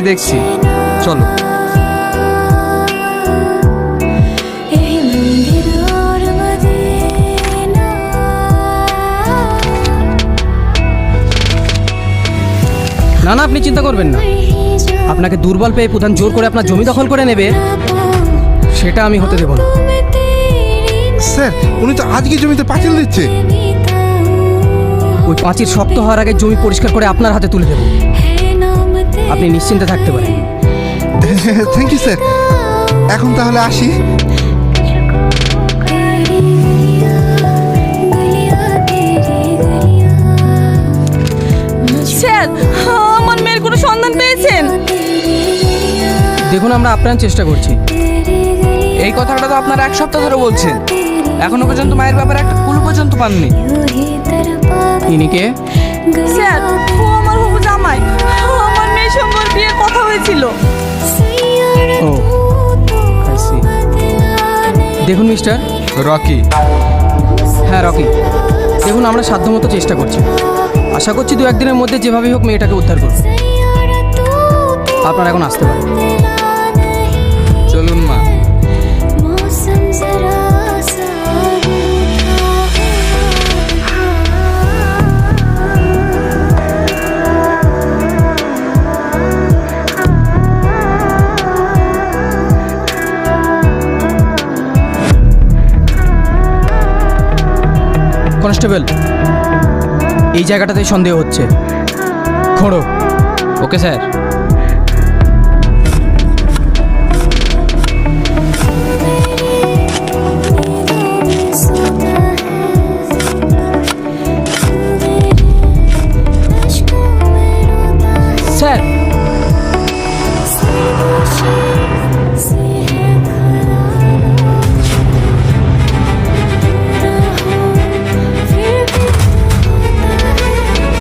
দেখছি, চলো। না না, আপনি চিন্তা করবেন না। আপনাকে দুর্বল পেয়ে প্রধান জোর করে আপনার জমি দখল করে নেবে, সেটা আমি হতে দেব না। স্যার, উনি তো আজকে জমিতে পাঁচিল দিচ্ছে। ওই পাঁচির শক্ত হওয়ার আগে জমি পরিষ্কার করে আপনার হাতে তুলে দেব। আপনি নিশ্চিন্তে থাকতে পারেন। Thank you sir. এখন তাহলে আসি। স্যার, আমার মেয়ের কোনো সন্ধান পেয়েছেন? দেখুন, আমরা আপ্রাণ চেষ্টা করছি। এই কথাটা তো আপনারা 1 সপ্তাহ ধরে বলছেন, এখনো পর্যন্ত মায়ের ব্যাপারে একটা কুল পর্যন্ত পাননি। ইনি কে? স্যার, ও আমার হবু জামাই। আমার মেয়ের সঙ্গে ওর বিয়ের কথা হয়েছিল। ও, I see. দেখুন মিস্টার রকি। হ্যাঁ রকি, দেখুন আমরা সাধ্যমতো চেষ্টা করছি। আশা করছি 2-1 দিনের মধ্যে যেভাবেই হোক মেয়েটাকে উদ্ধার করব। আপনারা এখন আসতে পারেন। চলুন মা। কনস্টেবল, এই জায়গাটাতেই সন্দেহ হচ্ছে। খোঁড়ো। Okay sir.